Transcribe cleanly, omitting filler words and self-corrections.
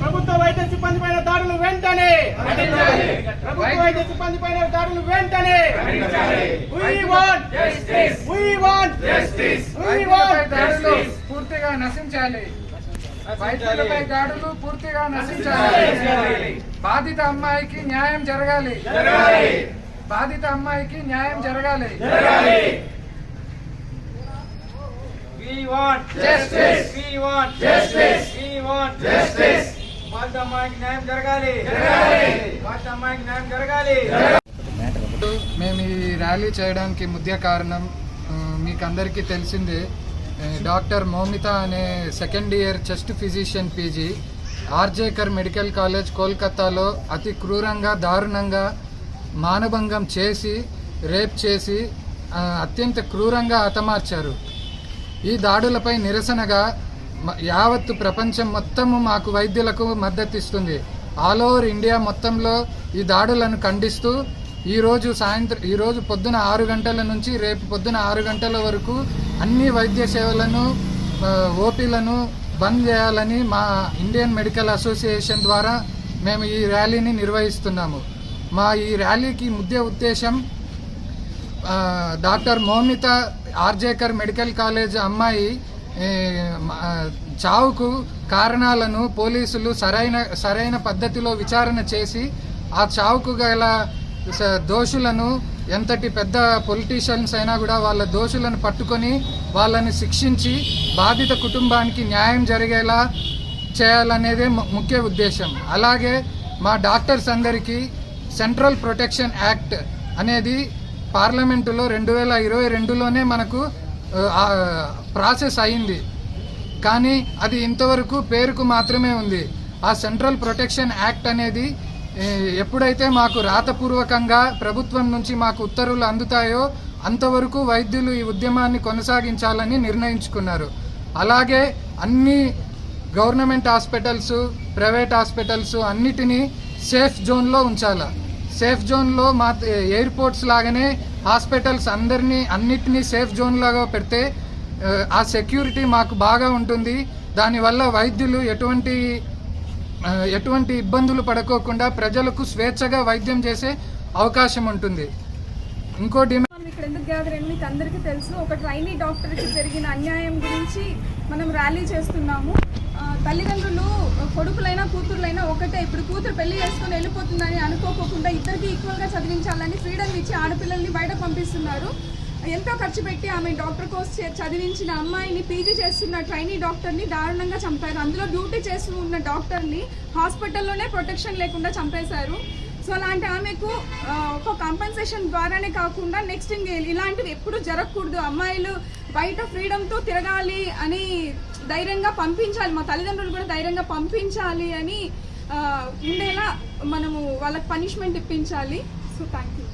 ప్రభుత్వ వైద్య సిబ్బంది పైన దాడులు వెంటనే ప్రభుత్వ వైద్య సిబ్బంది పైన దాడులు వెంటనే పూర్తిగా నశించాలి. వైద్యులపై దాడులు పూర్తిగా నశించాలి. బాధిత అమ్మాయికి న్యాయం జరగాలి. బాధిత అమ్మాయికి న్యాయం జరగాలి. We want justice. We want justice. We want justice. బాధిత అమ్మాయికి న్యాయం జరగాలి. బాధిత అమ్మాయికి న్యాయం జరగాలి. మేము ఈ ర్యాలీ చేయడానికి ముఖ్య కారణం మీకు అందరికీ తెలిసిందే. డాక్టర్ మౌమిత అనే second year chest physician PG RG Kar medical college కోల్కతాలో అతి క్రూరంగా దారుణంగా మానభంగం చేసి రేప్ చేసి అత్యంత క్రూరంగా హతమార్చారు. ఈ దాడులపై నిరసనగా యావత్తు ప్రపంచం మొత్తము మాకు వైద్యులకు మద్దతు ఇస్తుంది. ఆల్ ఓవర్ ఇండియా మొత్తంలో ఈ దాడులను ఖండిస్తూ ఈరోజు పొద్దున 6 గంటల నుంచి రేపు పొద్దున 6 గంటల వరకు అన్ని వైద్య సేవలను ఓపీలను బంద్ చేయాలని మా ఇండియన్ మెడికల్ అసోసియేషన్ ద్వారా మేము ఈ ర్యాలీని నిర్వహిస్తున్నాము. మా ఈ ర్యాలీకి ముఖ్య ఉద్దేశం doctor Moumita RG Kar medical college అమ్మాయి చావుకు కారణాలను పోలీసులు సరైన పద్ధతిలో విచారణ చేసి ఆ చావుకు గల దోషులను ఎంతటి పెద్ద పొలిటీషియన్స్ అయినా కూడా వాళ్ళ దోషులను పట్టుకొని వాళ్ళని శిక్షించి బాధిత కుటుంబానికి న్యాయం జరిగేలా చేయాలనేదే ముఖ్య ఉద్దేశం. అలాగే మా డాక్టర్స్ అందరికీ సెంట్రల్ ప్రొటెక్షన్ యాక్ట్ అనేది పార్లమెంటులో 2022లోనే మనకు ప్రాసెస్ అయింది. కానీ అది ఇంతవరకు పేరుకు మాత్రమే ఉంది. ఆ సెంట్రల్ ప్రొటెక్షన్ యాక్ట్ అనేది ఎప్పుడైతే మాకు రాతపూర్వకంగా ప్రభుత్వం నుంచి మాకు ఉత్తర్వులు అందుతాయో అంతవరకు వైద్యులు ఈ ఉద్యమాన్ని కొనసాగించాలని నిర్ణయించుకున్నారు. అలాగే అన్ని గవర్నమెంట్ హాస్పిటల్స్ ప్రైవేట్ హాస్పిటల్స్ అన్నిటినీ సేఫ్ జోన్లో ఉంచాలి. సేఫ్ జోన్లో మా ఎయిర్పోర్ట్స్ లాగానే హాస్పిటల్స్ అన్నిటినీ సేఫ్ జోన్ లాగా పెడితే ఆ సెక్యూరిటీ మాకు బాగా ఉంటుంది. దానివల్ల వైద్యులు ఎటువంటి ఇబ్బందులు పడుకోకుండా ప్రజలకు స్వేచ్ఛగా వైద్యం చేసే అవకాశం ఉంటుంది. ఇంకో డిమాండ్ ఇక్కడ ఎందుకు గ్యాదర్ అయింది మీకు అందరికీ తెలుసు. ఒక ట్రైనీ డాక్టర్కి జరిగిన అన్యాయం గురించి మనం ర్యాలీ చేస్తున్నాము. తల్లిదండ్రులు కొడుకులైనా కూతురులైనా ఒకటే. ఇప్పుడు కూతురు పెళ్లి చేసుకొని వెళ్ళిపోతుందని అనుకోకుండా ఇద్దరికి ఈక్వల్గా చదివించాలని ఫ్రీడమ్ ఇచ్చి ఆడపిల్లల్ని బయట పంపిస్తున్నారు. ఎంతో ఖర్చు పెట్టి ఆమె డాక్టర్ కోర్స్ చదివించిన అమ్మాయిని పీజీ చేస్తున్న ట్రైనీ డాక్టర్ని దారుణంగా చంపారు. అందులో డ్యూటీ చేస్తూ ఉన్న డాక్టర్ని హాస్పిటల్లోనే ప్రొటెక్షన్ లేకుండా చంపేశారు. సో అలాంటి ఆమెకు ఒక కాంపెన్సేషన్ ద్వారానే కాకుండా నెక్స్ట్ ఇలాంటివి ఎప్పుడు జరగకూడదు. అమ్మాయిలు బయట ఫ్రీడమ్తో తిరగాలి అని ధైర్యంగా పంపించాలి. మా తల్లిదండ్రులు కూడా ధైర్యంగా పంపించాలి అని ఉండేలా మనము వాళ్ళకి పనిష్మెంట్ ఇప్పించాలి. So thank you.